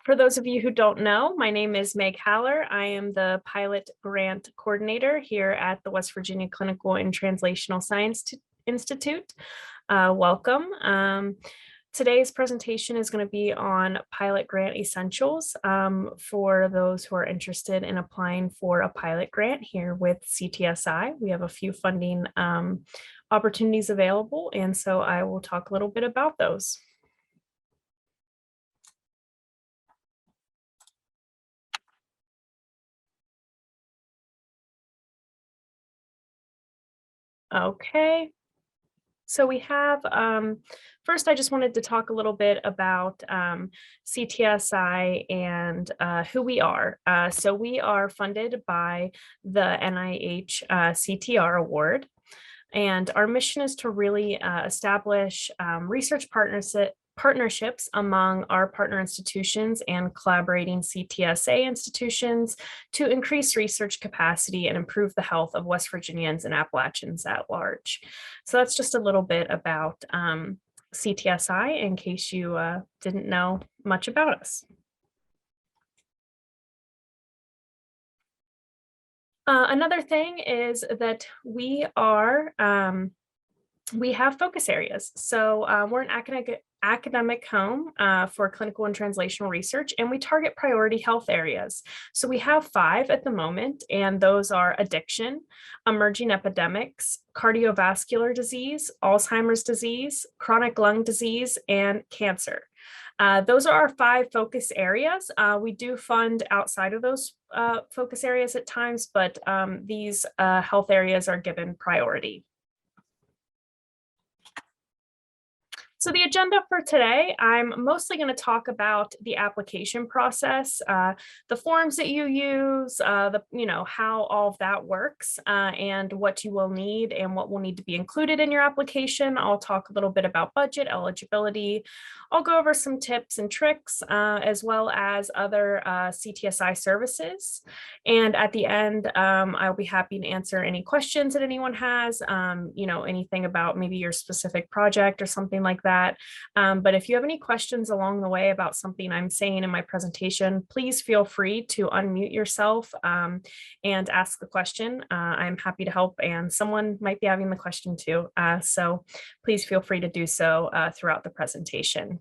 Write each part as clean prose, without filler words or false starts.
For those of you who don't know, my name is Meg Haller. I am the Pilot Grant Coordinator here at the West Virginia Clinical and Translational Science Institute. Welcome. Today's presentation is going to be on Pilot Grant Essentials for those who are interested in applying for a pilot grant here with CTSI. We have a few funding opportunities available, and so I will talk a little bit about those. Okay, so we have, first I just wanted to talk a little bit about CTSI and who we are. So we are funded by the NIH CTR Award, and our mission is to really establish research partnerships among our partner institutions and collaborating CTSA institutions to increase research capacity and improve the health of West Virginians and Appalachians at large. So that's just a little bit about CTSI in case you didn't know much about us. Another thing is that we have focus areas. So we're an academic home for clinical and translational research, and we target priority health areas. So we have 5 at the moment, and those are addiction, emerging epidemics, cardiovascular disease, Alzheimer's disease, chronic lung disease, and cancer. Those are our 5 focus areas. We do fund outside of those focus areas at times, but these health areas are given priority. So the agenda for today, I'm mostly going to talk about the application process, the forms that you use, how all of that works, and what you will need and what will need to be included in your application. I'll talk a little bit about budget, eligibility. I'll go over some tips and tricks, as well as other CTSI services. And at the end, I'll be happy to answer any questions that anyone has, anything about maybe your specific project or something like that. But if you have any questions along the way about something I'm saying in my presentation, please feel free to unmute yourself and ask the question. I'm happy to help, and someone might be having the question too. So please feel free to do so throughout the presentation.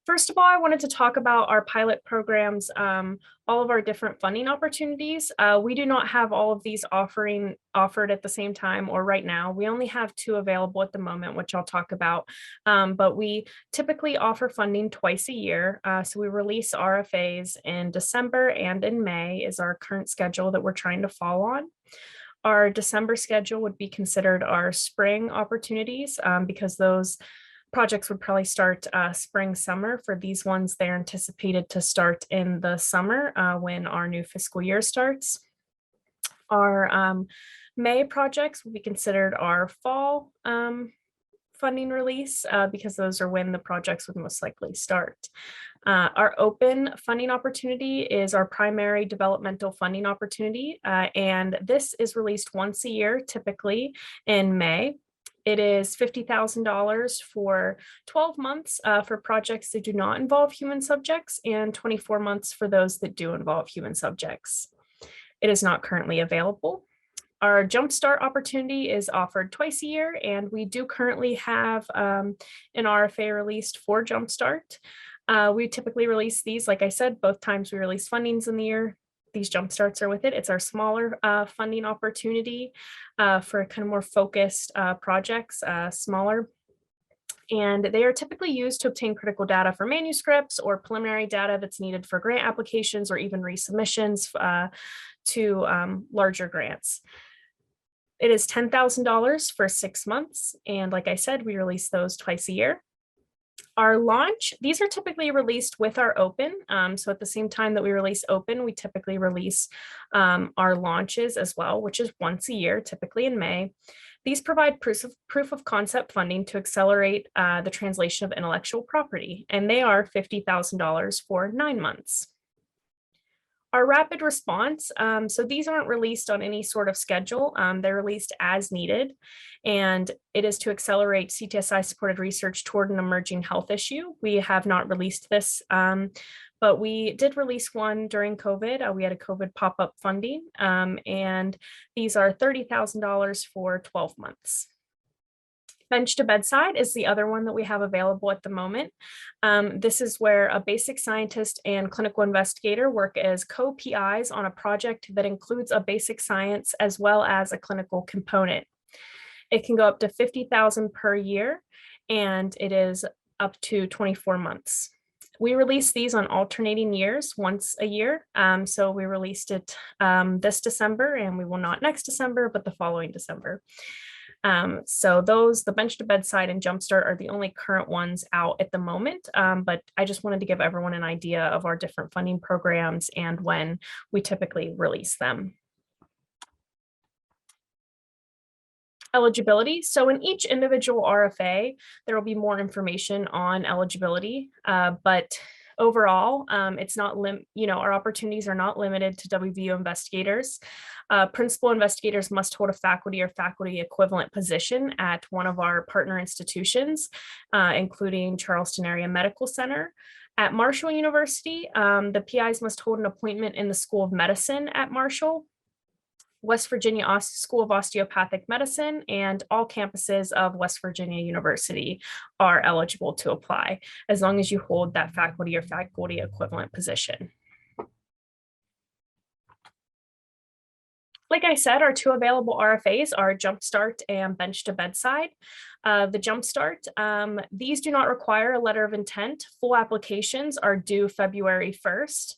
First of all, I wanted to talk about our pilot programs, all of our different funding opportunities. We do not have all of these offered at the same time or right now. We only have 2 available at the moment, which I'll talk about. But we typically offer funding twice a year. So we release RFAs in December and in May is our current schedule that we're trying to fall on. Our December schedule would be considered our spring opportunities because those projects would probably start spring, summer. For these ones, they're anticipated to start in the summer when our new fiscal year starts. Our May projects will be considered our fall funding release because those are when the projects would most likely start. Our open funding opportunity is our primary developmental funding opportunity, and this is released once a year, typically in May. It is $50,000 for 12 months for projects that do not involve human subjects and 24 months for those that do involve human subjects. It is not currently available. Our Jumpstart opportunity is offered twice a year, and we do currently have an RFA released for Jumpstart. We typically release these, like I said, both times we release fundings in the year. These Jumpstarts are with it. It's our smaller funding opportunity for kind of more focused projects, smaller. And they are typically used to obtain critical data for manuscripts or preliminary data that's needed for grant applications or even resubmissions to larger grants. It is $10,000 for 6 months. And like I said, we release those twice a year. Our launch, these are typically released with our open. So at the same time that we release open, we typically release our launches as well, which is once a year, typically in May. These provide proof of concept funding to accelerate the translation of intellectual property, and they are $50,000 for 9 months. Our rapid response, so these aren't released on any sort of schedule. They're released as needed, and it is to accelerate CTSI supported research toward an emerging health issue. We have not released this, but we did release one during COVID. We had a COVID pop-up funding, and these are $30,000 for 12 months. Bench to bedside is the other one that we have available at the moment. This is where a basic scientist and clinical investigator work as co-PIs on a project that includes a basic science as well as a clinical component. It can go up to $50,000 per year, and it is up to 24 months. We release these on alternating years, once a year. So we released it this December, and we will not next December, but the following December. So those, the bench to bedside and jumpstart, are the only current ones out at the moment. But I just wanted to give everyone an idea of our different funding programs and when we typically release them. Eligibility. So in each individual RFA, there will be more information on eligibility, but overall, it's not our opportunities are not limited to WVU investigators. Principal investigators must hold a faculty or faculty equivalent position at one of our partner institutions, including Charleston Area Medical Center. At Marshall University, the PIs must hold an appointment in the School of Medicine at Marshall, West Virginia School of Osteopathic Medicine, and all campuses of West Virginia University are eligible to apply, as long as you hold that faculty or faculty equivalent position. Like I said, our two available RFAs are Jumpstart and Bench to Bedside. The Jumpstart, these do not require a letter of intent. Full applications are due February 1st.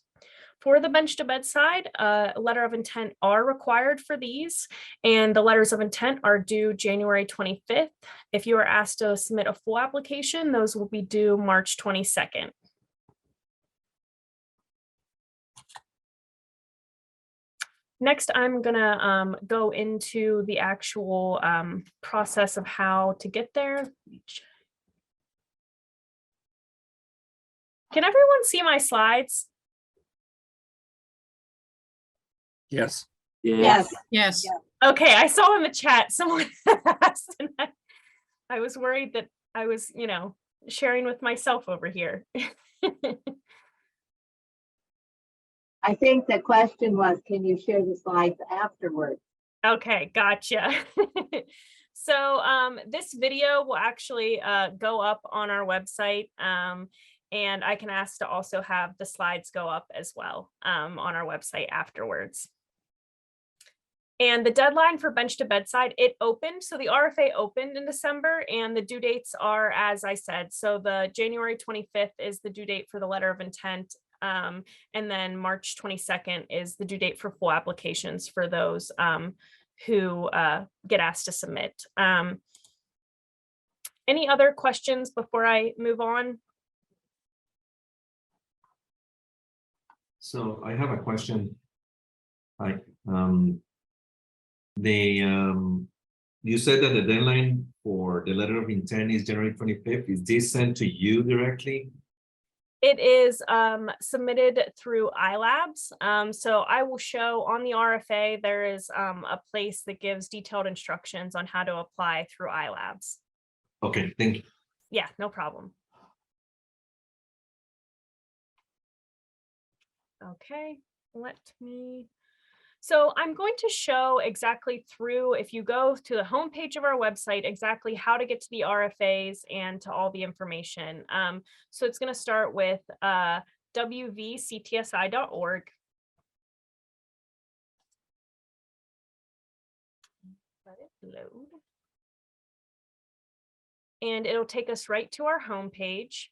For the bench to bedside, a letter of intent are required for these, and the letters of intent are due January 25th. If you are asked to submit a full application, those will be due March 22nd. Next, I'm gonna go into the actual process of how to get there. Can everyone see my slides? Yes. Yes. Yes. Okay, I saw in the chat someone asked, and I was worried that I was, sharing with myself over here. I think the question was, can you share the slides afterwards? Okay, gotcha. So this video will actually go up on our website, and I can ask to also have the slides go up as well on our website afterwards. And the deadline for bench to bedside, it opened. So the RFA opened in December, and the due dates are, as I said, so the January 25th is the due date for the letter of intent. And then March 22nd is the due date for full applications for those who get asked to submit. Any other questions before I move on? So I have a question. You said that the deadline for the letter of intent is January 25th. Is this sent to you directly? It is submitted through iLabs. So I will show on the RFA, there is a place that gives detailed instructions on how to apply through iLabs. Okay, thank you. Yeah, no problem. Okay, so I'm going to show exactly through, if you go to the homepage of our website, exactly how to get to the RFAs and to all the information. So it's going to start with WVCTSI.org. Let it load. And it'll take us right to our homepage.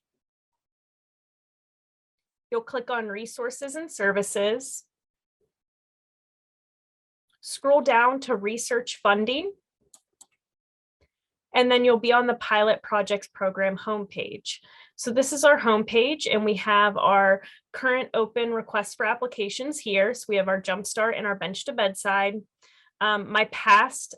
You'll click on Resources and Services. Scroll down to Research Funding. And then you'll be on the Pilot Projects Program homepage. So this is our homepage, and we have our current open requests for applications here. So we have our Jumpstart and our Bench to Bedside. My past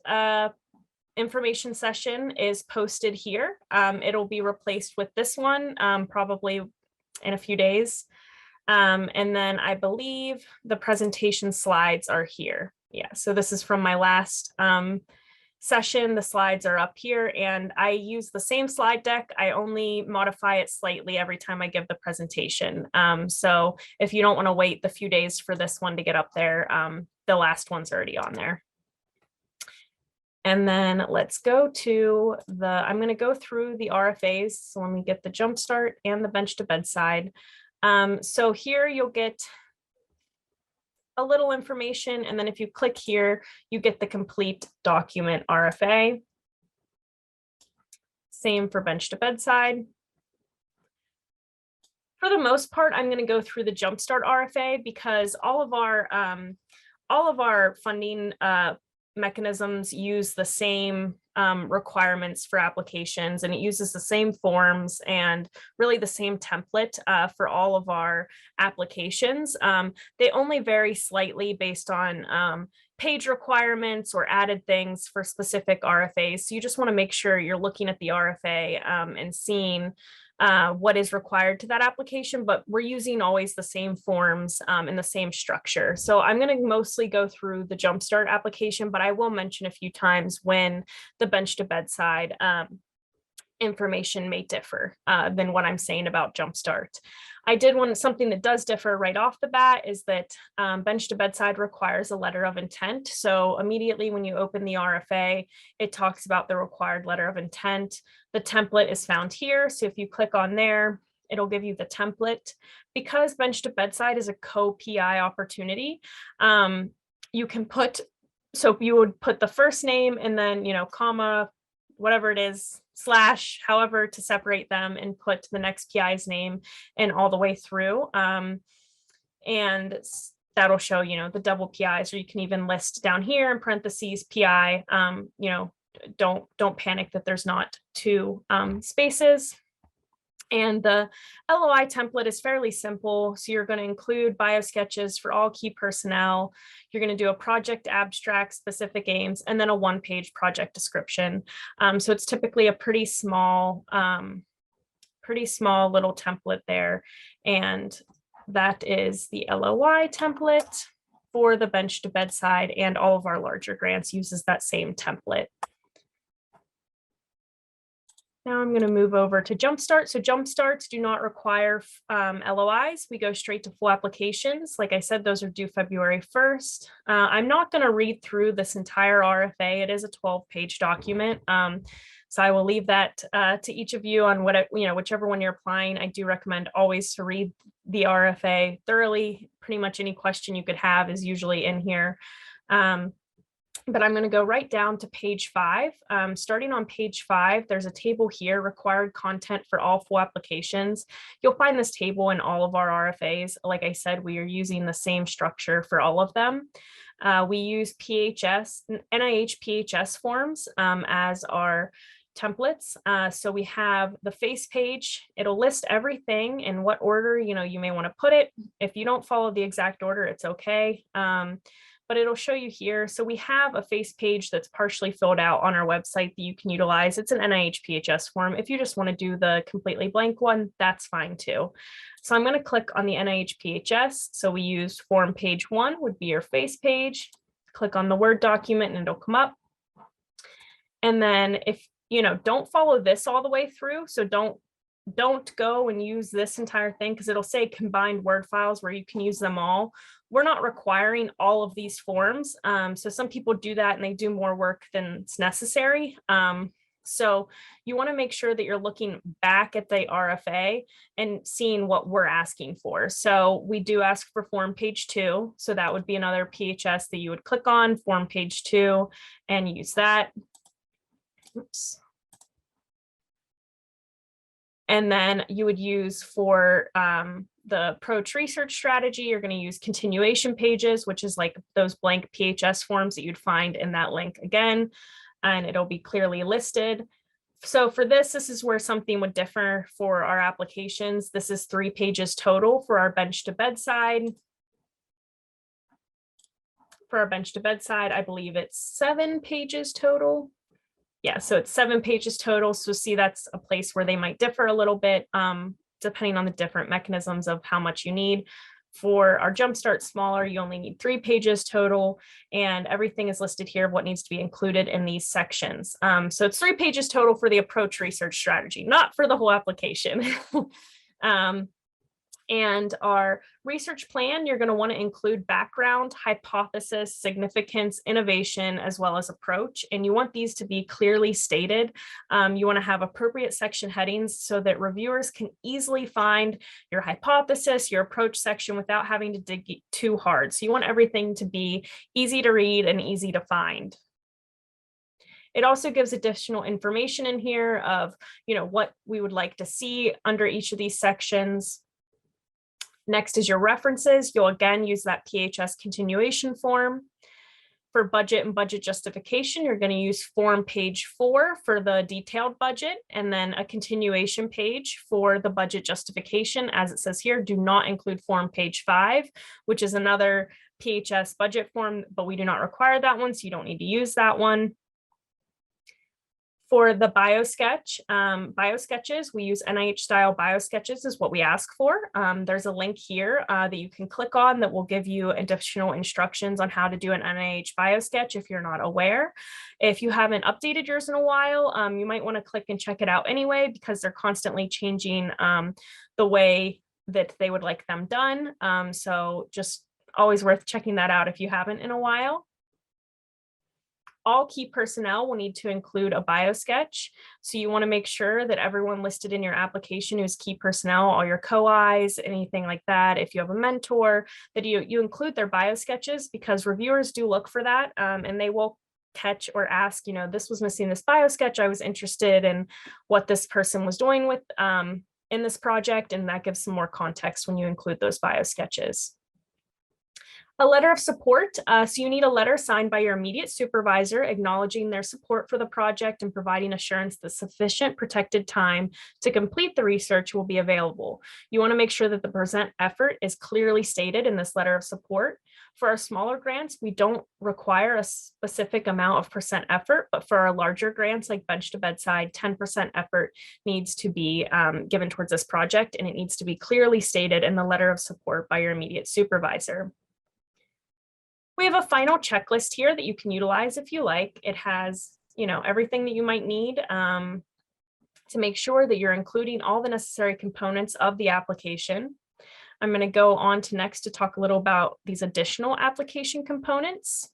information session is posted here. It'll be replaced with this one probably in a few days. And then I believe the presentation slides are here. Yeah, so this is from my last session. The slides are up here and I use the same slide deck. I only modify it slightly every time I give the presentation. So if you don't want to wait the few days for this one to get up there, the last one's already on there. And then let's go to I'm going to go through the RFAs. So let me get the Jumpstart and the bench to bedside. So here you'll get a little information. And then if you click here, you get the complete document RFA. Same for bench to bedside. For the most part, I'm going to go through the Jumpstart RFA because all of our funding mechanisms use the same requirements for applications, and it uses the same forms and really the same template for all of our applications. They only vary slightly based on page requirements or added things for specific RFAs. So you just want to make sure you're looking at the RFA and seeing what is required to that application, but we're using always the same forms and the same structure. So I'm going to mostly go through the Jumpstart application, but I will mention a few times when the bench to bedside information may differ than what I'm saying about Jumpstart. I did want something that does differ right off the bat is that bench to bedside requires a letter of intent. So immediately when you open the RFA, it talks about the required letter of intent. The template is found here. So if you click on there, it'll give you the template. Because bench to bedside is a co-PI opportunity, you can put, so you would put the first name and then, comma, whatever it is, slash, however to separate them, and put the next PI's name and all the way through. And that'll show, the double PIs, or you can even list down here in parentheses PI. Don't panic that there's not two spaces. And the LOI template is fairly simple. So you're going to include bio sketches for all key personnel. You're going to do a project abstract, specific aims, and then a one-page project description. So it's typically a pretty small little template there. And that is the LOI template for the bench to bedside, and all of our larger grants uses that same template. Now I'm going to move over to Jumpstart. So Jumpstarts do not require LOIs. We go straight to full applications. Like I said, those are due February 1st. I'm not going to read through this entire RFA. It is a 12-page document. So I will leave that to each of you on whichever one you're applying. I do recommend always to read the RFA thoroughly. Pretty much any question you could have is usually in here. But I'm going to go right down to page 5. Starting on page 5, there's a table here, required content for all full applications. You'll find this table in all of our RFAs. Like I said, we are using the same structure for all of them. We use NIH PHS forms as our templates. So we have the face page. It'll list everything in what order you may want to put it. If you don't follow the exact order, it's okay. But it'll show you here. So we have a face page that's partially filled out on our website that you can utilize. It's an NIH PHS form. If you just want to do the completely blank one, that's fine too. So I'm going to click on the NIH PHS. So we use form page 1 would be your face page. Click on the Word document and it'll come up. And then if, don't follow this all the way through. So don't go and use this entire thing because it'll say combined Word files where you can use them all. We're not requiring all of these forms. So some people do that and they do more work than it's necessary. So you want to make sure that you're looking back at the RFA and seeing what we're asking for. So we do ask for form page 2. So that would be another PHS that you would click on, form page 2, and use that. Oops. And then you would use for the approach research strategy, you're going to use continuation pages, which is like those blank PHS forms that you'd find in that link again, and it'll be clearly listed. So for this is where something would differ for our applications. This is 3 pages total for our bench to bedside. For our bench to bedside, I believe it's 7 pages total. Yeah, so it's 7 pages total. So see, that's a place where they might differ a little bit. depending on the different mechanisms of how much you need. For our Jumpstart smaller, you only need 3 pages total, and everything is listed here of what needs to be included in these sections. So it's 3 pages total for the approach research strategy, not for the whole application. And our research plan, you're going to want to include background, hypothesis, significance, innovation, as well as approach. And you want these to be clearly stated. You want to have appropriate section headings so that reviewers can easily find your hypothesis, your approach section without having to dig too hard. So you want everything to be easy to read and easy to find. It also gives additional information in here of, what we would like to see under each of these sections. Next is your references. You'll again use that PHS continuation form. For budget and budget justification, you're going to use form page 4 for the detailed budget, and then a continuation page for the budget justification. As it says here, do not include form page 5, which is another PHS budget form, but we do not require that one, so you don't need to use that one. For the biosketches, we use NIH style biosketches is what we ask for. There's a link here that you can click on that will give you additional instructions on how to do an NIH biosketch if you're not aware. If you haven't updated yours in a while, you might want to click and check it out anyway, because they're constantly changing the way that they would like them done. So just always worth checking that out if you haven't in a while. All key personnel will need to include a biosketch. So you want to make sure that everyone listed in your application who's key personnel, all your co-Is, anything like that. If you have a mentor, that you include their biosketches, because reviewers do look for that, and they will catch or ask, this was missing this biosketch. I was interested in what this person was doing with in this project, and that gives some more context when you include those biosketches. A letter of support. So you need a letter signed by your immediate supervisor acknowledging their support for the project and providing assurance that sufficient protected time to complete the research will be available. You want to make sure that the percent effort is clearly stated in this letter of support. For our smaller grants, we don't require a specific amount of percent effort, but for our larger grants like Bench to Bedside, 10% effort needs to be given towards this project, and it needs to be clearly stated in the letter of support by your immediate supervisor. We have a final checklist here that you can utilize if you like. It has, everything that you might need to make sure that you're including all the necessary components of the application. I'm going to go on to next to talk a little about these additional application components.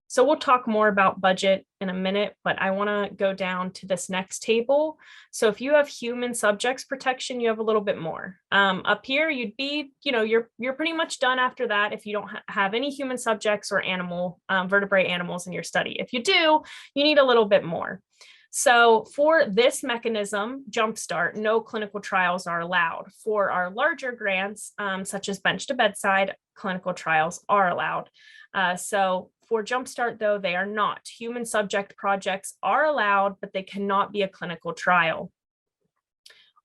So we'll talk more about budget in a minute, but I want to go down to this next table. So if you have human subjects protection, you have a little bit more. Up here, you'd be, you're pretty much done after that if you don't have any human subjects or vertebrate animals in your study. If you do, you need a little bit more. So for this mechanism, Jumpstart, no clinical trials are allowed. For our larger grants, such as Bench to Bedside, clinical trials are allowed. So for Jumpstart, though, they are not. Human subject projects are allowed, but they cannot be a clinical trial.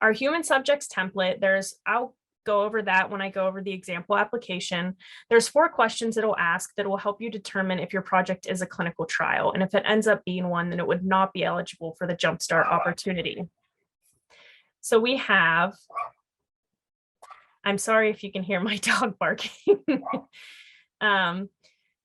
Our human subjects template, I'll go over that when I go over the example application. There's 4 questions it'll ask that will help you determine if your project is a clinical trial. And if it ends up being one, then it would not be eligible for the Jumpstart opportunity. So we have, I'm sorry if you can hear my dog barking.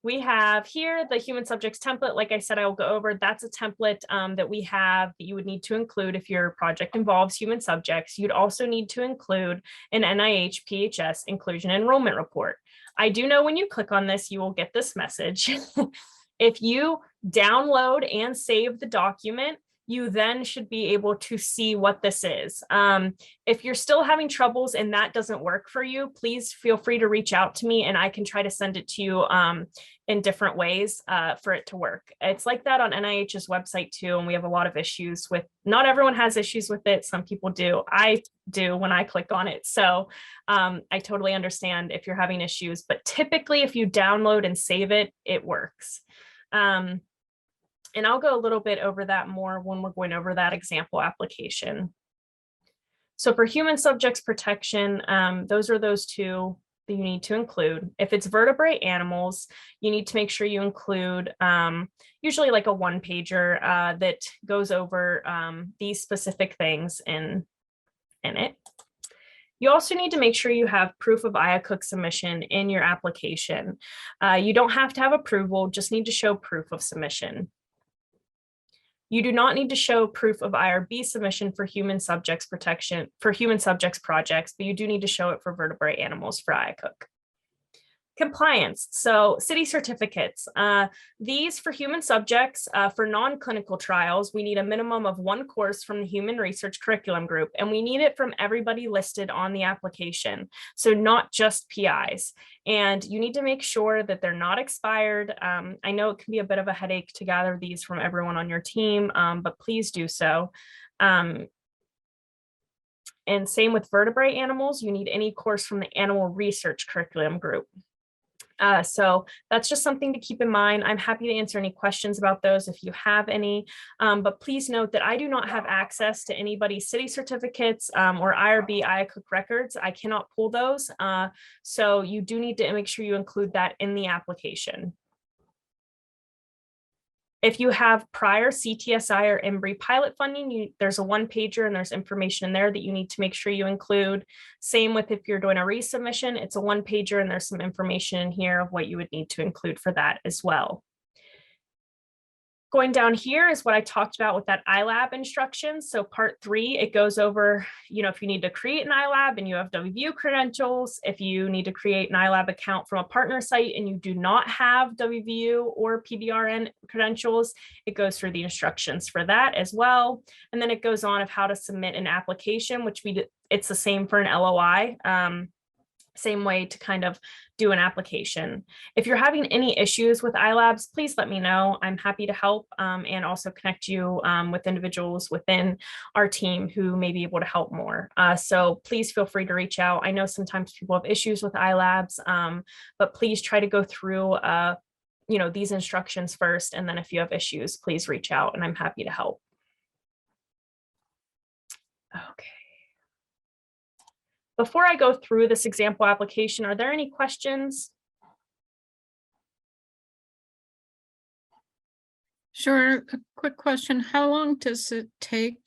We have here the human subjects template. Like I said, I will go over. That's a template that we have that you would need to include if your project involves human subjects. You'd also need to include an NIH PHS inclusion enrollment report. I do know when you click on this, you will get this message. If you download and save the document, you then should be able to see what this is. If you're still having troubles and that doesn't work for you, please feel free to reach out to me and I can try to send it to you in different ways for it to work. It's like that on NIH's website too, and we have a lot of issues with, not everyone has issues with it, some people do. I do when I click on it. So I totally understand if you're having issues, but typically if you download and save it, it works. And I'll go a little bit over that more when we're going over that example application. So for human subjects protection, those are those 2 that you need to include. If it's vertebrate animals, you need to make sure you include usually like a 1-pager that goes over these specific things in in it. You also need to make sure you have proof of IACUC submission in your application. You don't have to have approval, just need to show proof of submission. You do not need to show proof of IRB submission for human subjects protection, for human subjects projects, but you do need to show it for vertebrate animals for IACUC. Compliance, so city certificates. These for human subjects, for non-clinical trials, we need a minimum of 1 course from the human research curriculum group, and we need it from everybody listed on the application, so not just PIs. And you need to make sure that they're not expired. I know it can be a bit of a headache to gather these from everyone on your team, but please do so. And same with vertebrate animals, you need any course from the animal research curriculum group. So that's just something to keep in mind. I'm happy to answer any questions about those if you have any, but please note that I do not have access to anybody's city certificates or IRB IACUC records. I cannot pull those. So you do need to make sure you include that in the application. If you have prior CTSI or EMBRI pilot funding, there's a 1-pager and there's information in there that you need to make sure you include. Same with if you're doing a resubmission, it's a 1-pager and there's some information in here of what you would need to include for that as well. Going down here is what I talked about with that iLab instructions. So part 3, it goes over, if you need to create an iLab and you have WVU credentials, if you need to create an iLab account from a partner site and you do not have WVU or PBRN credentials, it goes through the instructions for that as well. And then it goes on of how to submit an application, which it's the same for an LOI. Same way to kind of do an application. If you're having any issues with iLabs, please let me know. I'm happy to help and also connect you with individuals within our team who may be able to help more. So please feel free to reach out. I know sometimes people have issues with iLabs, but please try to go through these instructions first. And then if you have issues, please reach out and I'm happy to help. Okay. Before I go through this example application, are there any questions? Sure. A quick question. How long does it take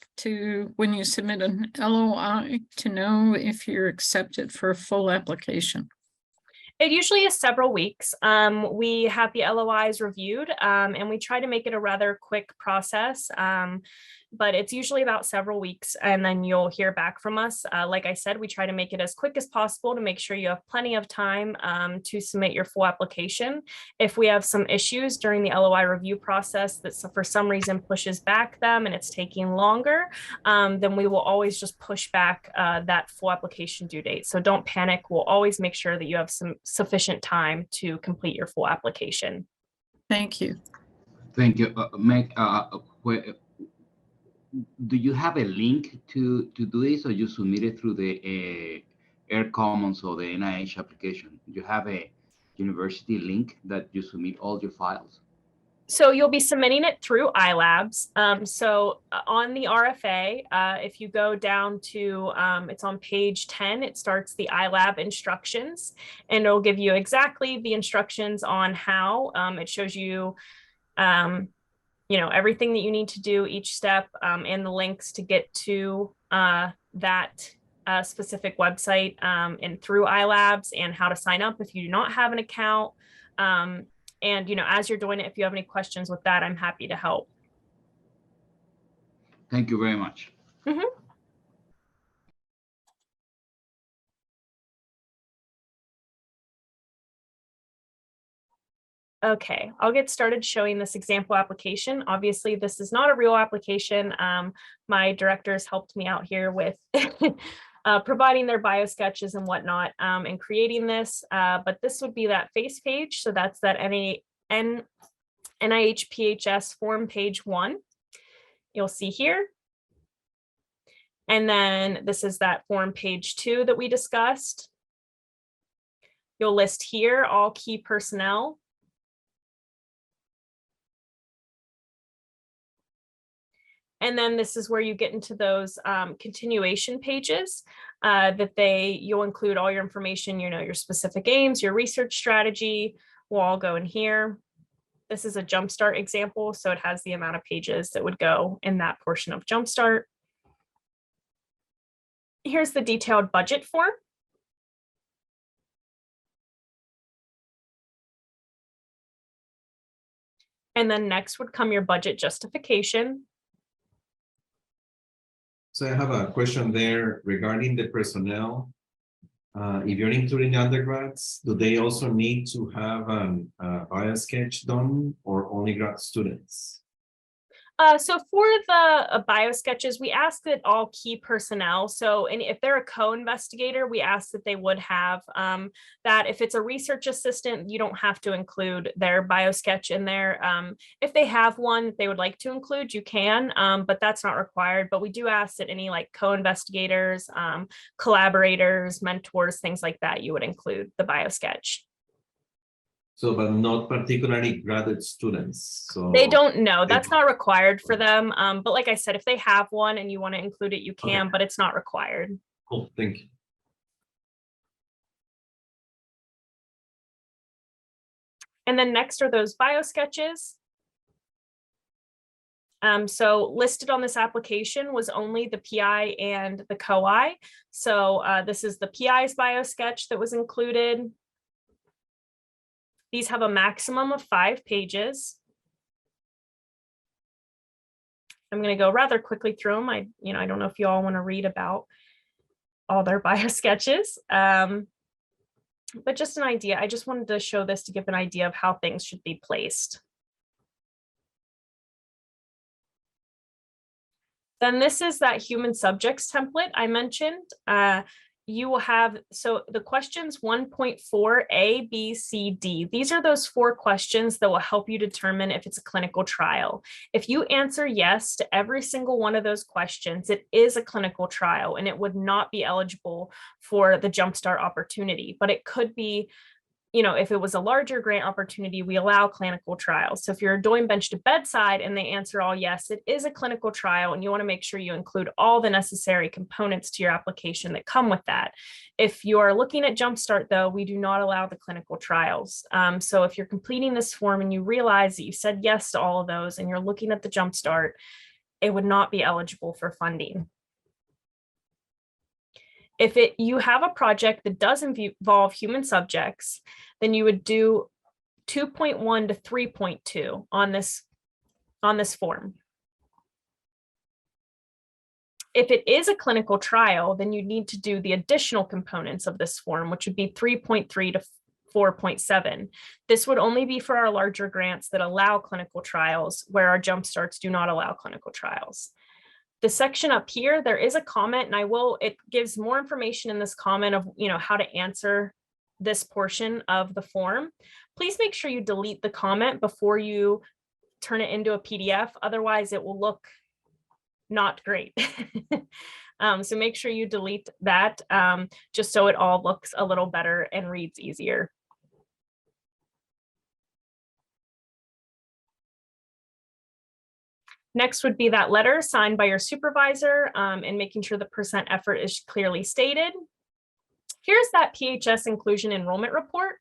when you submit an LOI to know if you're accepted for a full application? It usually is several weeks. We have the LOIs reviewed and we try to make it a rather quick process. But it's usually about several weeks and then you'll hear back from us. Like I said, we try to make it as quick as possible to make sure you have plenty of time to submit your full application. If we have some issues during the LOI review process that for some reason pushes back them and it's taking longer, then we will always just push back that full application due date. So don't panic. We'll always make sure that you have some sufficient time to complete your full application. Thank you. Thank you. Meg, do you have a link to do this, or you submit it through the Air Commons or the NIH application? You have a university link that you submit all your files? So you'll be submitting it through iLabs. So on the RFA, if you go down to, it's on page 10, it starts the iLab instructions, and it'll give you exactly the instructions on how. It shows you everything that you need to do, each step, and the links to get to that specific website and through iLabs, and how to sign up if you do not have an account. And as you're doing it, if you have any questions with that, I'm happy to help. Thank you very much. Mm-hmm. Okay, I'll get started showing this example application. Obviously, this is not a real application. My directors helped me out here with providing their bio sketches and whatnot and creating this, but this would be that face page. So that's that NIH PHS form page 1. You'll see here. And then this is that form page 2 that we discussed. You'll list here all key personnel. And then this is where you get into those continuation pages that you'll include all your information, your specific aims, your research strategy will all go in here. This is a Jumpstart example, so it has the amount of pages that would go in that portion of Jumpstart. Here's the detailed budget form. And then next would come your budget justification. So I have a question there regarding the personnel. If you're including undergrads, do they also need to have a bio sketch done or only grad students? So for the bio sketches, we ask that all key personnel, so and if they're a co-investigator, we ask that they would have that. If it's a research assistant, you don't have to include their bio sketch in there. If they have one that they would like to include, you can, but that's not required. But we do ask that any like co-investigators, collaborators, mentors, things like that, you would include the bio sketch. So, but not particularly graduate students. So they don't know, that's not required for them. But like I said, if they have one and you want to include it, you can, Okay. but it's not required. Cool, thank you. And then next are those bio sketches. So listed on this application was only the PI and the co-I. So this is the PI's bio sketch that was included. These have a maximum of 5 pages. I'm going to go rather quickly through them. I don't know if you all want to read about all their bio sketches, but just an idea. I just wanted to show this to give an idea of how things should be placed. Then this is that human subjects template I mentioned. You will have, so the questions 1.4 A, B, C, D. These are those 4 questions that will help you determine if it's a clinical trial. If you answer yes to every single one of those questions, it is a clinical trial and it would not be eligible for the Jumpstart opportunity, but it could be, if it was a larger grant opportunity, we allow clinical trials. So if you're doing bench to bedside and they answer all yes, it is a clinical trial, and you want to make sure you include all the necessary components to your application that come with that. If you are looking at Jumpstart, though, we do not allow the clinical trials. So if you're completing this form and you realize that you said yes to all of those and you're looking at the Jumpstart, it would not be eligible for funding. If you have a project that does involve human subjects, then you would do 2.1 to 3.2 on this form. If it is a clinical trial, then you need to do the additional components of this form, which would be 3.3 to 4.7. This would only be for our larger grants that allow clinical trials, where our Jumpstarts do not allow clinical trials. The section up here, there is a comment, and it gives more information in this comment of, how to answer this portion of the form. Please make sure you delete the comment before you turn it into a PDF. Otherwise, it will look not great. So make sure you delete that, just so it all looks a little better and reads easier. Next would be that letter signed by your supervisor, and making sure the percent effort is clearly stated. Here's that PHS inclusion enrollment report.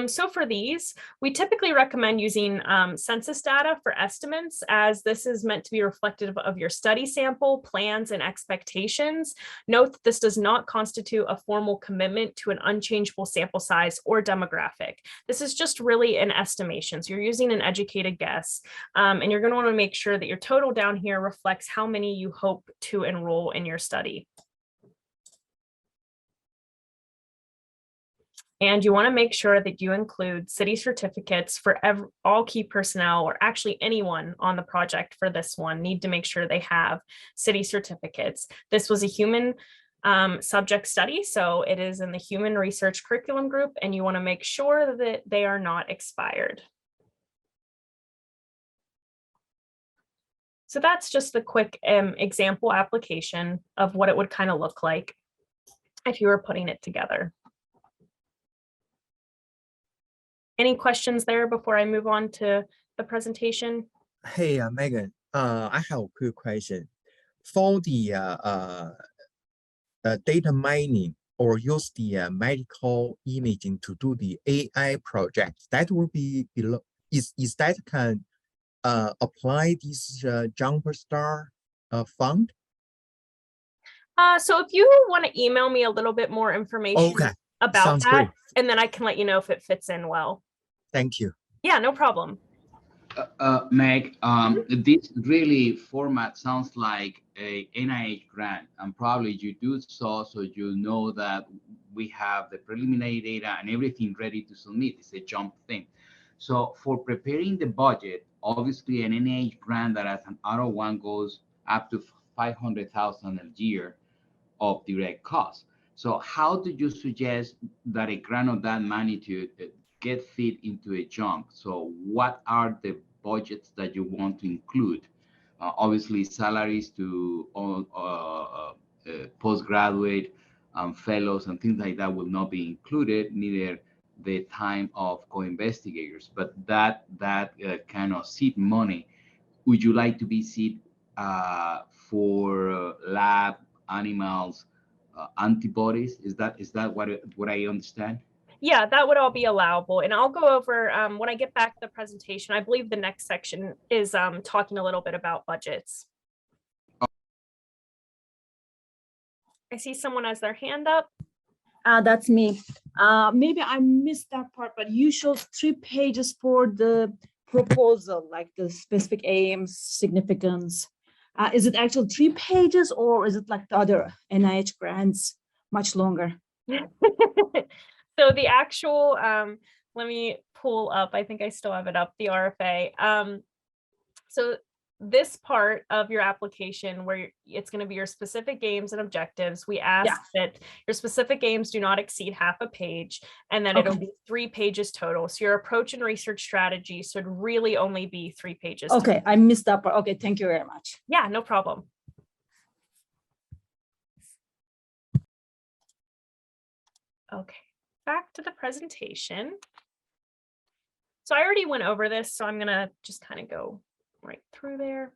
So for these, we typically recommend using census data for estimates, as this is meant to be reflective of your study sample, plans, and expectations. Note that this does not constitute a formal commitment to an unchangeable sample size or demographic. This is just really an estimation. So you're using an educated guess, and you're going to want to make sure that your total down here reflects how many you hope to enroll in your study. And you want to make sure that you include city certificates for all key personnel, or actually anyone on the project for this one need to make sure they have city certificates. This was a human subject study, so it is in the human research curriculum group, and you want to make sure that they are not expired. So that's just a quick example application of what it would kind of look like if you were putting it together. Any questions there before I move on to the presentation? Hey, Megan, I have a quick question. For the data mining or use the medical imaging to do the AI project, that will be below. Is that can apply this Jumpstart fund? So if you want to email me a little bit more information Okay, about sounds that, great. and then I can let you know if it fits in well. Thank you. Yeah, no problem. Meg, this really format sounds like a NIH grant, and probably you do so you know that we have the preliminary data and everything ready to submit. It's a jump thing. So for preparing the budget, obviously an NIH grant that as an R01 goes up to 500,000 a year of direct costs. So how do you suggest that a grant of that magnitude get fit into a jump? So what are the budgets that you want to include? Obviously, salaries to postgraduate fellows and things like that will not be included, neither the time of co-investigators. But that kind of seed money, would you like to be seed for lab animals, antibodies? Is that what I understand? Yeah, that would all be allowable. And I'll go over when I get back to the presentation. I believe the next section is talking a little bit about budgets. I see someone has their hand up. That's me. Maybe I missed that part, but you showed 3 pages for the proposal, like the specific aims, significance. Is it actually 3 pages, or is it like the other NIH grants, much longer? So the actual, let me pull up, I think I still have it up, the RFA. So this part of your application where it's going to be your specific aims and objectives, we ask that your specific aims do not exceed half a page, and then it'll be 3 pages total. So your approach and research strategy should really only be 3 pages. Okay, I missed that part. Okay, thank you very much. Yeah, no problem. Okay, back to the presentation. So I already went over this, so I'm gonna just kind of go right through there.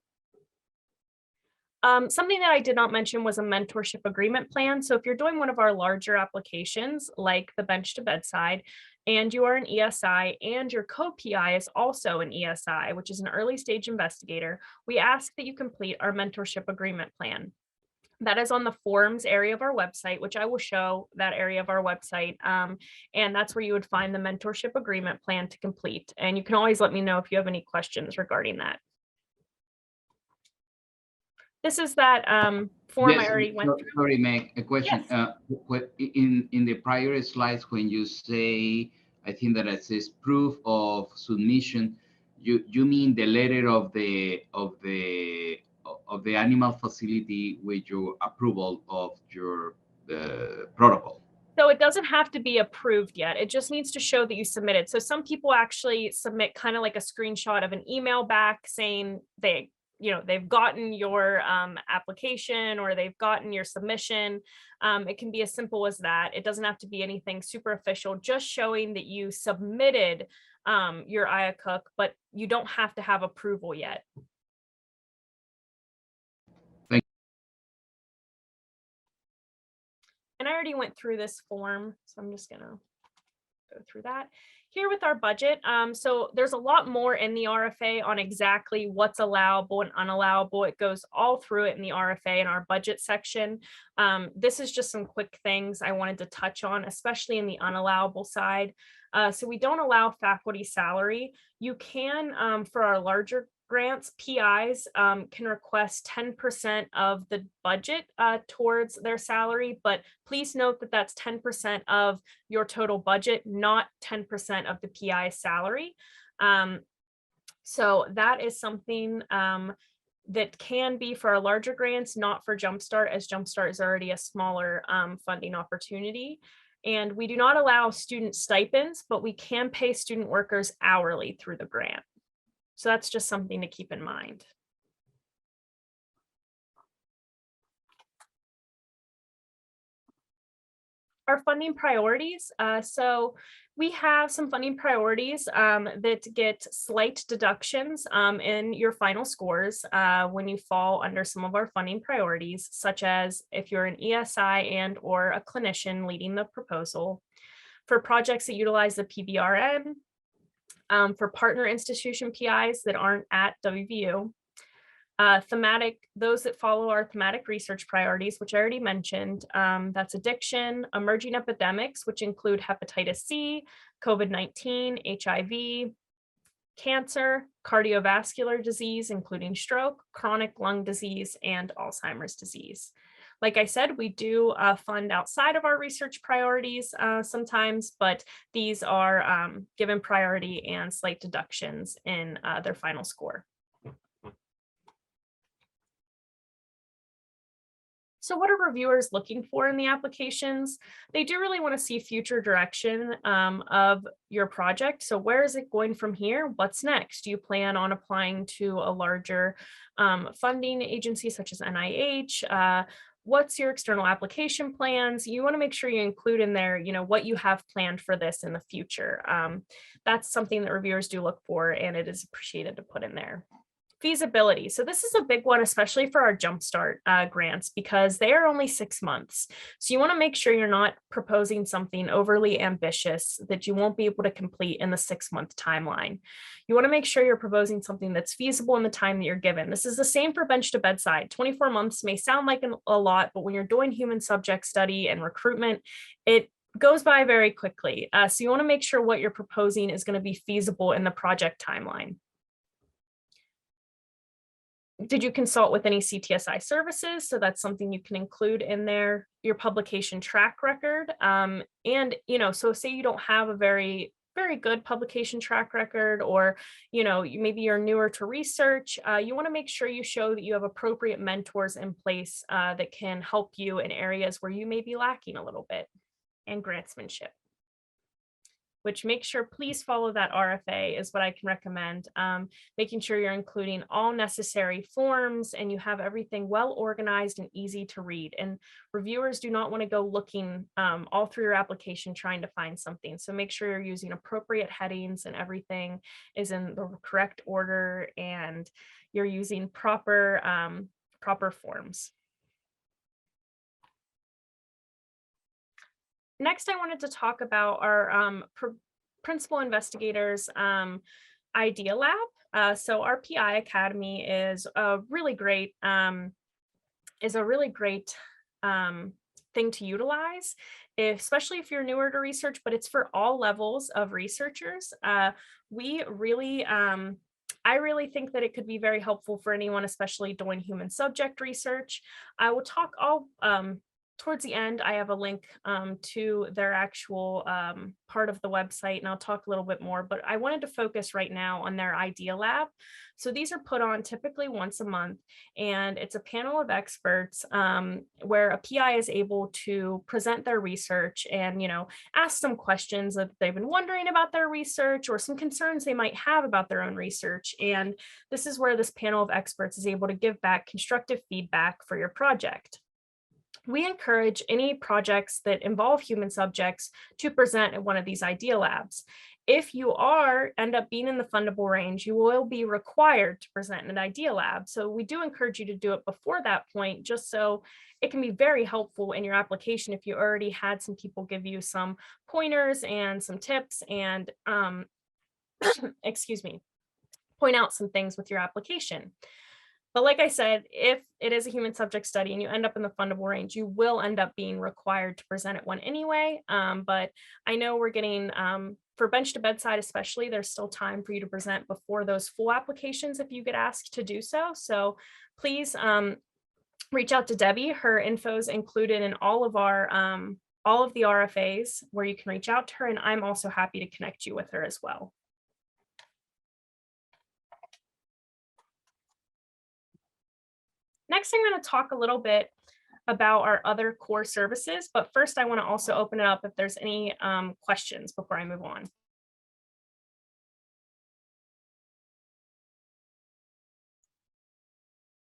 Something that I did not mention was a mentorship agreement plan. So if you're doing one of our larger applications, like the bench to bedside, and you are an ESI and your co-PI is also an ESI, which is an early stage investigator, we ask that you complete our mentorship agreement plan. That is on the forums area of our website, which I will show that area of our website. And that's where you would find the mentorship agreement plan to complete. And you can always let me know if you have any questions regarding that. This is that form I already went through. Sorry, Meg, a question. Yes. In the prior slides, when you say, I think that it says proof of submission, you mean the letter of the animal facility with your approval of your protocol? So it doesn't have to be approved yet. It just needs to show that you submitted. So some people actually submit kind of like a screenshot of an email back saying they've gotten your application or they've gotten your submission. It can be as simple as that. It doesn't have to be anything super official, just showing that you submitted your IACUC, but you don't have to have approval yet. Thank you. And I already went through this form, so I'm just gonna go through that. Here with our budget, so there's a lot more in the RFA on exactly what's allowable and unallowable. It goes all through it in the RFA in our budget section. This is just some quick things I wanted to touch on, especially in the unallowable side. So we don't allow faculty salary. You can, for our larger grants, PIs can request 10% of the budget towards their salary, but please note that that's 10% of your total budget, not 10% of the PI salary. So that is something that can be for our larger grants, not for Jumpstart, as Jumpstart is already a smaller funding opportunity. And we do not allow student stipends, but we can pay student workers hourly through the grant. So that's just something to keep in mind. Our funding priorities. So we have some funding priorities that get slight deductions in your final scores when you fall under some of our funding priorities, such as if you're an ESI and or a clinician leading the proposal. For projects that utilize the PBRN, for partner institution PIs that aren't at WVU, Those that follow our thematic research priorities, which I already mentioned, that's addiction, emerging epidemics, which include hepatitis C, COVID-19, HIV, cancer, cardiovascular disease, including stroke, chronic lung disease, and Alzheimer's disease. Like I said, we do fund outside of our research priorities sometimes, but these are given priority and slight deductions in their final score. So what are reviewers looking for in the applications? They do really want to see future direction of your project. So where is it going from here? What's next? Do you plan on applying to a larger funding agency such as NIH? What's your external application plans? You want to make sure you include in there, what you have planned for this in the future. That's something that reviewers do look for, and it is appreciated to put in there. Feasibility. So this is a big one, especially for our Jumpstart grants, because they are only 6 months. So you want to make sure you're not proposing something overly ambitious that you won't be able to complete in the 6-month timeline. You want to make sure you're proposing something that's feasible in the time that you're given. This is the same for bench to bedside. 24 months may sound like a lot, but when you're doing human subject study and recruitment, it goes by very quickly. So you want to make sure what you're proposing is going to be feasible in the project timeline. Did you consult with any CTSI services? So that's something you can include in there. Your publication track record. And, so say you don't have a very good publication track record, or, maybe you're newer to research, you want to make sure you show that you have appropriate mentors in place that can help you in areas where you may be lacking a little bit, and grantsmanship. Which make sure, please follow that RFA is what I can recommend. Making sure you're including all necessary forms and you have everything well organized and easy to read. And reviewers do not want to go looking all through your application trying to find something. So make sure you're using appropriate headings and everything is in the correct order and you're using proper forms. Next, I wanted to talk about our principal investigators idea lab. So our PI Academy is a really great thing to utilize, especially if you're newer to research, but it's for all levels of researchers. I really think that it could be very helpful for anyone, especially doing human subject research. I will talk towards the end, I have a link to their actual part of the website, and I'll talk a little bit more, but I wanted to focus right now on their idea lab. So these are put on typically once a month, and it's a panel of experts where a PI is able to present their research and, ask some questions that they've been wondering about their research or some concerns they might have about their own research. And this is where this panel of experts is able to give back constructive feedback for your project. We encourage any projects that involve human subjects to present at one of these idea labs. If you end up being in the fundable range, you will be required to present in an idea lab. So we do encourage you to do it before that point, just so it can be very helpful in your application if you already had some people give you some pointers and some tips and, point out some things with your application. But like I said, if it is a human subject study and you end up in the fundable range, you will end up being required to present at one anyway. But I know we're getting, for bench to bedside especially, there's still time for you to present before those full applications if you get asked to do so. So please reach out to Debbie. Her info is included in all of the RFAs where you can reach out to her, and I'm also happy to connect you with her as well. Next, I'm going to talk a little bit about our other core services, but first I want to also open it up if there's any questions before I move on.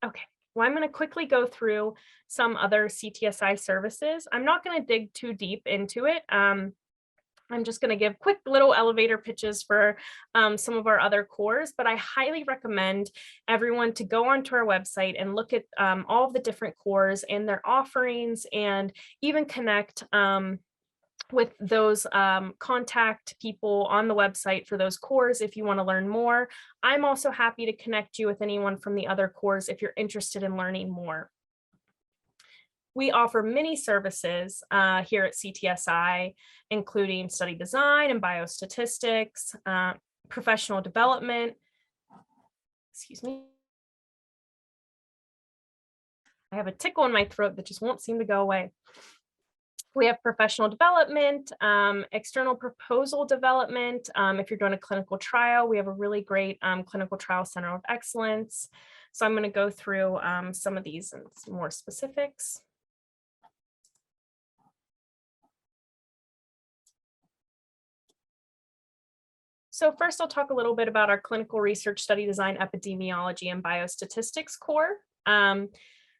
Okay, well, I'm going to quickly go through some other CTSI services. I'm not going to dig too deep into it. I'm just going to give quick little elevator pitches for some of our other cores, but I highly recommend everyone to go onto our website and look at all of the different cores and their offerings, and even connect with those contact people on the website for those cores if you want to learn more. I'm also happy to connect you with anyone from the other cores if you're interested in learning more. We offer many services here at CTSI, including study design and biostatistics, professional development. Excuse me. I have a tickle in my throat that just won't seem to go away. We have professional development, external proposal development. If you're doing a clinical trial, we have a really great clinical trial center of excellence. So I'm going to go through some of these and some more specifics. So first, I'll talk a little bit about our clinical research study design, epidemiology, and biostatistics core.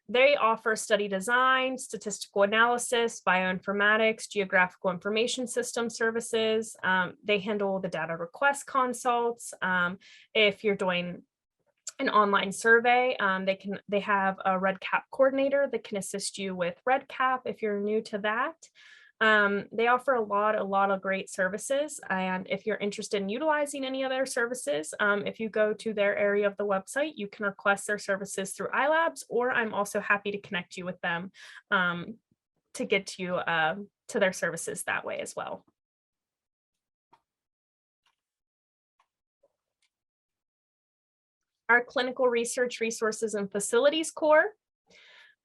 They offer study design, statistical analysis, bioinformatics, geographical information system services. They handle the data request consults. If you're doing an online survey, they have a REDCap coordinator that can assist you with REDCap if you're new to that. They offer a lot of great services, and if you're interested in utilizing any of their services, if you go to their area of the website, you can request their services through iLabs, or I'm also happy to connect you with them to get you to their services that way as well. Our clinical research resources and facilities core.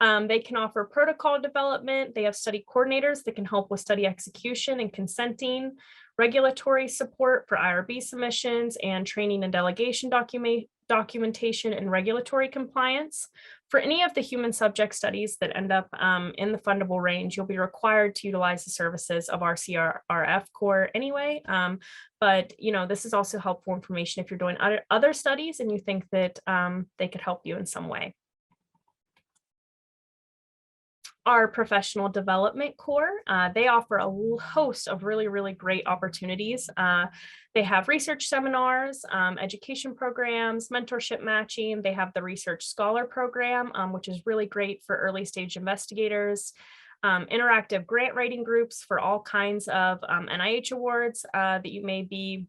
They can offer protocol development. They have study coordinators that can help with study execution and consenting, regulatory support for IRB submissions, and training and delegation documentation and regulatory compliance. For any of the human subject studies that end up in the fundable range, you'll be required to utilize the services of our CRF core anyway. But this is also helpful information if you're doing other studies and you think that they could help you in some way. Our professional development core, they offer a host of really great opportunities. They have research seminars, education programs, mentorship matching. They have the research scholar program, which is really great for early stage investigators. Interactive grant writing groups for all kinds of NIH awards that you may be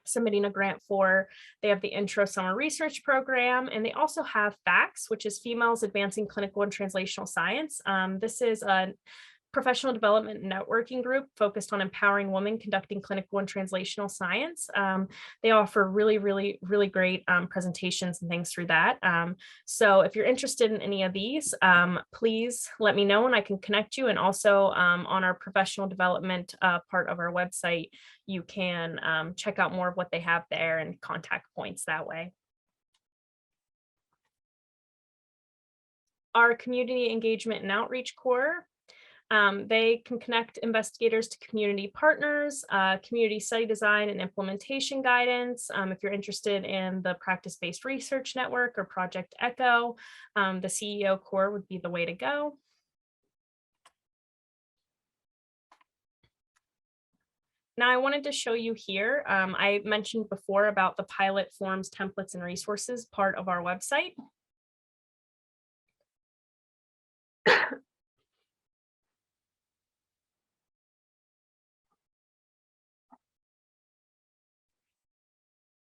submitting a grant for. They have the Intro Summer Research Program, and they also have FACS, which is Females Advancing Clinical and Translational Science. This is a professional development networking group focused on empowering women conducting clinical and translational science. They offer really great presentations and things through that. So if you're interested in any of these, please let me know and I can connect you. And also on our professional development part of our website, you can check out more of what they have there and contact points that way. Our community engagement and outreach core. They can connect investigators to community partners, community study design and implementation guidance. If you're interested in the practice-based research network or Project ECHO, the CEO core would be the way to go. Now I wanted to show you here, I mentioned before about the pilot forms, templates, and resources part of our website.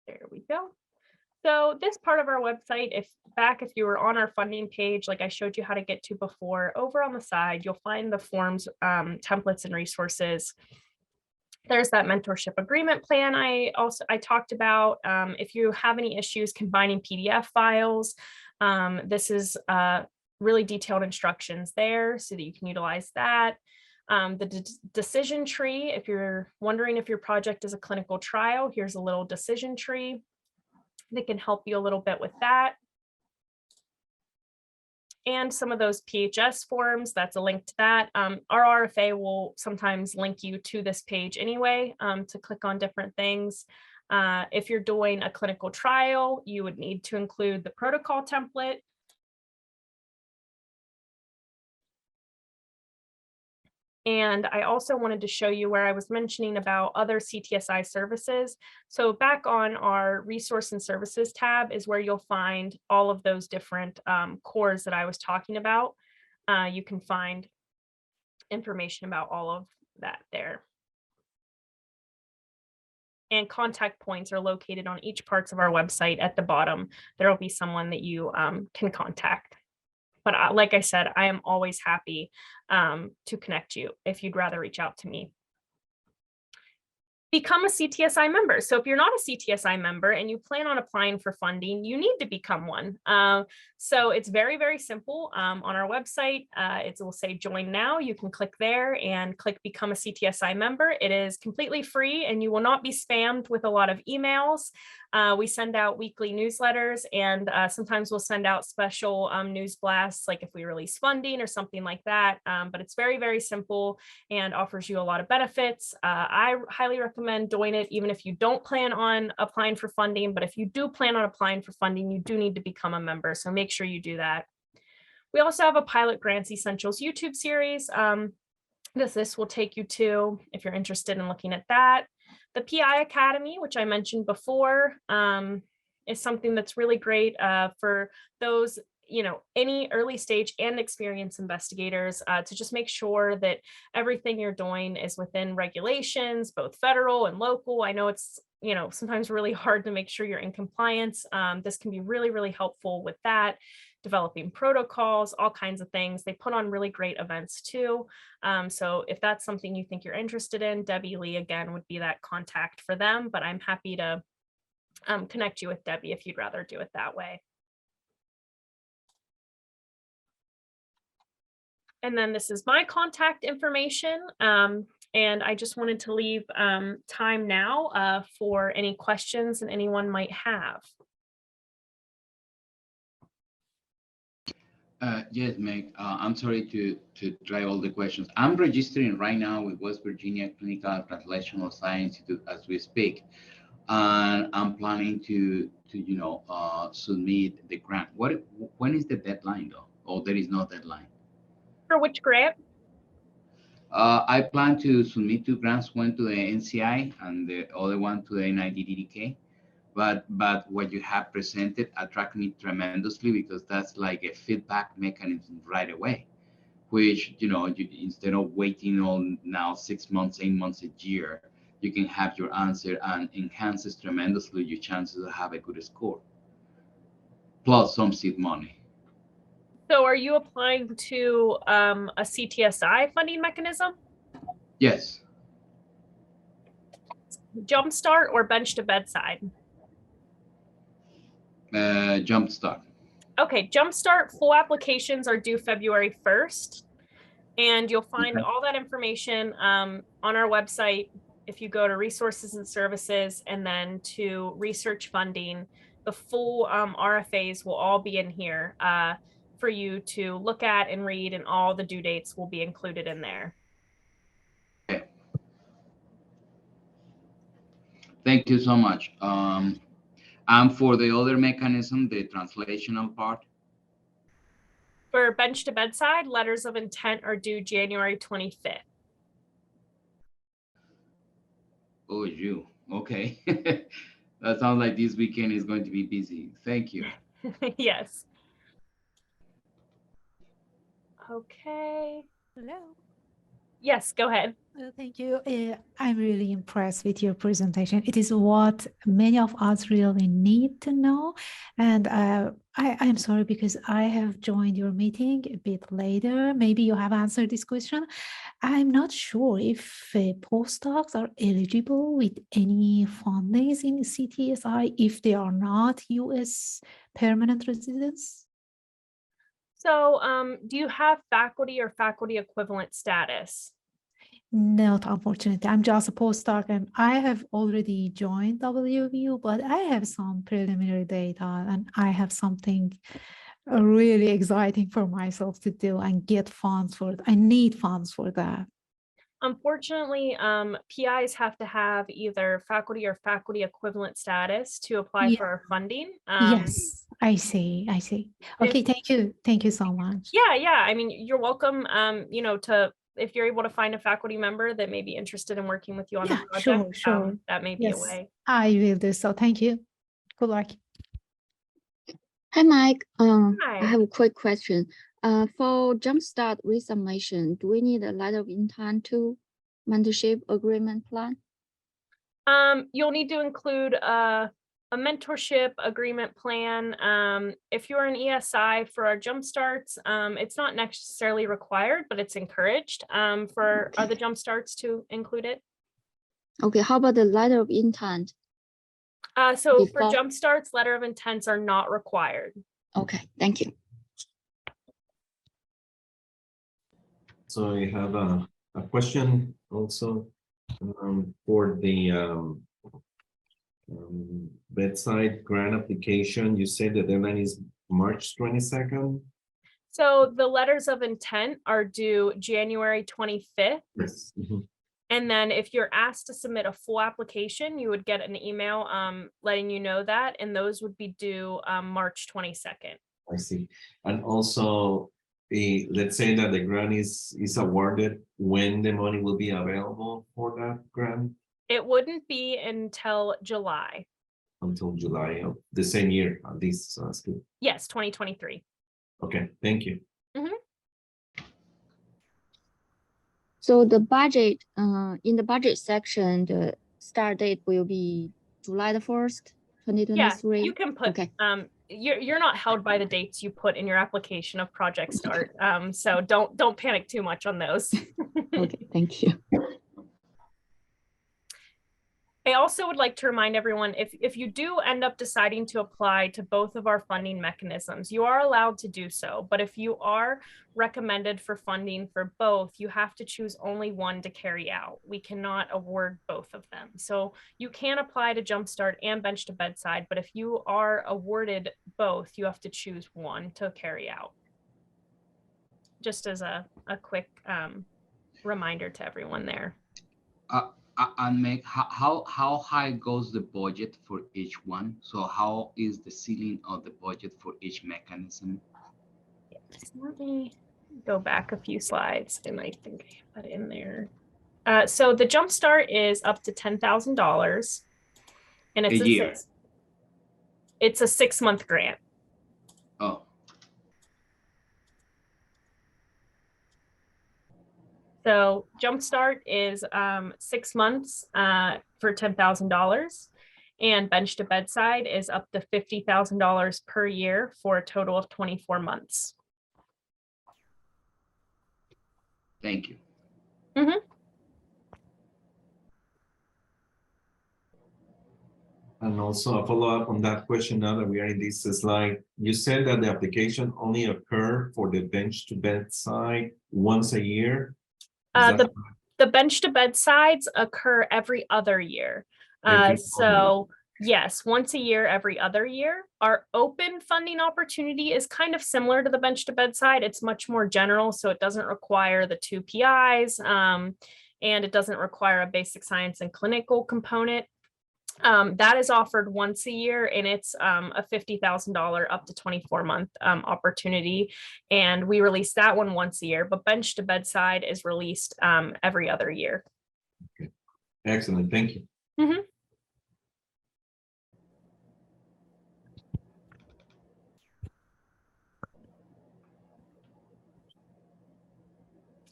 There we go. So this part of our website, if you were on our funding page, like I showed you how to get to before, over on the side, you'll find the forms, templates, and resources. There's that mentorship agreement plan I talked about. If you have any issues combining PDF files, this is really detailed instructions there so that you can utilize that. The decision tree, if you're wondering if your project is a clinical trial, here's a little decision tree that can help you a little bit with that. And some of those PHS forms, that's a link to that. Our RFA will sometimes link you to this page anyway to click on different things. If you're doing a clinical trial, you would need to include the protocol template. And I also wanted to show you where I was mentioning about other CTSI services. So back on our resource and services tab is where you'll find all of those different cores that I was talking about. You can find information about all that there. And contact points are located on each parts of our website at the bottom. There will be someone that you can contact. But like I said, I am always happy to connect you if you'd rather reach out to me. Become a CTSI member. So if you're not a CTSI member and you plan on applying for funding, you need to become one. So it's very, very simple. On our website, it will say join now. You can click there and click become a CTSI member. It is completely free and you will not be spammed with a lot of emails. We send out weekly newsletters and sometimes we'll send out special news blasts, like if we release funding or something like that. But it's very, very simple and offers you a lot of benefits. I highly recommend doing it, even if you don't plan on applying for funding. But if you do plan on applying for funding, you do need to become a member. So make sure you do that. We also have a Pilot Grants Essentials YouTube series. This will take you to, if you're interested in looking at that. The PI Academy, which I mentioned before, is something that's really great for those, any early stage and experienced investigators to just make sure that everything you're doing is within regulations, both federal and local. I know it's, sometimes really hard to make sure you're in compliance. This can be really, really helpful with that. Developing protocols, all kinds of things. They put on really great events too. So if that's something you think you're interested in, Debbie Lee, again, would be that contact for them, but I'm happy to connect you with Debbie if you'd rather do it that way. And then this is my contact information. And I just wanted to leave time now for any questions that anyone might have. Yes, Meg, I'm sorry to try all the questions. I'm registering right now with West Virginia Clinical and Translational Science Institute as we speak. And I'm planning to submit the grant. When is the deadline though? Or there is no deadline? For which grant? I plan to submit 2 grants, one to the NCI and the other one to the NIDDK. But what you have presented attracted me tremendously because that's like a feedback mechanism right away, which, instead of waiting on now 6 months, 8 months, a year, you can have your answer and enhances tremendously your chances to have a good score, plus some seed money. So are you applying to a CTSI funding mechanism? Yes. Jumpstart or bench to bedside? Jumpstart. Okay, Jumpstart full applications are due February 1st. And you'll find all that information on our website. If you go to resources and services and then to research funding, the full RFAs will all be in here for you to look at and read, and all the due dates will be included in there. Okay. Thank you so much. And for the other mechanism, the translational part? For bench to bedside, letters of intent are due January 25th. Oh, you. Okay. That sounds like this weekend is going to be busy. Thank you. Yes. Okay. Hello. Yes, go ahead. Thank you. I'm really impressed with your presentation. It is what many of us really need to know. And I'm sorry because I have joined your meeting a bit later. Maybe you have answered this question. I'm not sure if postdocs are eligible with any fundings in CTSI if they are not US permanent residents. So do you have faculty or faculty equivalent status? Not unfortunately. I'm just a postdoc and I have already joined WVU, but I have some preliminary data and I have something really exciting for myself to do and get funds for it. I need funds for that. Unfortunately, PIs have to have either faculty or faculty equivalent status to apply for our funding. Yes, I see. Okay, thank you. Thank you so much. Yeah. I mean, you're welcome, if you're able to find a faculty member that may be interested in working with you on the project, sure. That may be a way. I will do so. Thank you. Good luck. Hi, Mike. Hi. I have a quick question. For Jumpstart resubmission, do we need a letter of intent too? mentorship agreement plan? You'll need to include a mentorship agreement plan. If you're an ESI for our jumpstarts, it's not necessarily required, but it's encouraged for the jumpstarts to include it. Okay, how about the letter of intent? So for Before- jumpstarts, letter of intents are not required. Okay, thank you. So I have a question also for the bedside grant application. You said the deadline is March 22nd? So the letters of intent are due January 25th. Yes. Mhm. And then if you're asked to submit a full application, you would get an email letting you know that, and those would be due March 22nd. I see. And also, let's say that the grant is awarded, when the money will be available for that grant? It wouldn't be until July. Until July of the same year, at least, so that's good. Yes, 2023. Okay, thank you. So the budget, in the budget section, the start date will be July the 1st, Yeah, 2023. you can put, Okay. you're not held by the dates you put in your application of project start. So don't panic too much on those. Okay, thank you. I also would like to remind everyone, if you do end up deciding to apply to both of our funding mechanisms, you are allowed to do so. But if you are recommended for funding for both, you have to choose only one to carry out. We cannot award both of them. So you can apply to Jumpstart and Bench to Bedside, but if you are awarded both, you have to choose one to carry out. Just as a quick reminder to everyone there. And Meg, how high goes the budget for each one? So how is the ceiling of the budget for each mechanism? Yes, let me go back a few slides, and I think I have that in there. So the Jumpstart is up to $10,000, and it's A year. It's a 6-month grant. Oh, So Jumpstart is 6 months for $10,000, and Bench to Bedside is up to $50,000 per year for a total of 24 months. thank you. And also a follow-up on that question now that we are in this slide. You said that the application only occur for the Bench to Bedside once a year? Is that The Bench to Bedsides occur every other year. Every So yes, once a year, every other year. Our open funding opportunity is kind of similar to the Bench to Bedside. It's much more general, so it doesn't require the 2 PIs, and it doesn't require a basic science and clinical component. That is offered once a year, and it's a $50,000 up to 24-month opportunity. And we release that one once a year, but Bench to Bedside is released every other year. Okay. Excellent, thank you.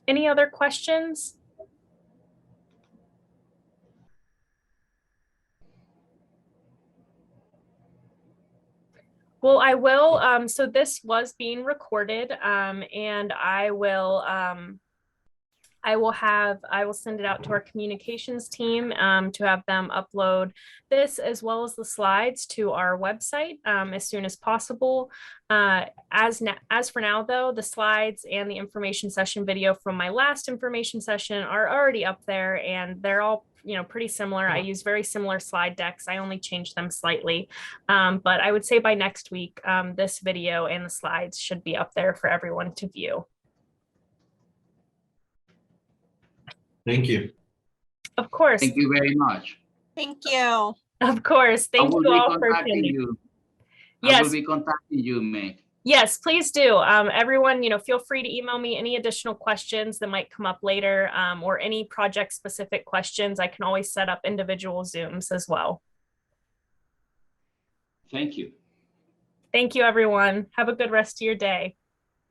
Any other questions? Well, I will. So this was being recorded, and I will send it out to our communications team to have them upload this as well as the slides to our website as soon as possible. As for now, though, the slides and the information session video from my last information session are already up there, and they're all pretty similar. I use very similar slide decks. I only changed them slightly, but I would say by next week, this video and the slides should be up there for everyone to view. Thank you. Of course. Thank you very much. Thank you. Of course. Thank you all for attending. I will be contacting you, Meg. Yes, please do. Everyone, feel free to email me any additional questions that might come up later, or any project specific questions. I can always set up individual Zooms as well. Thank you. Thank you, everyone. Have a good rest of your day.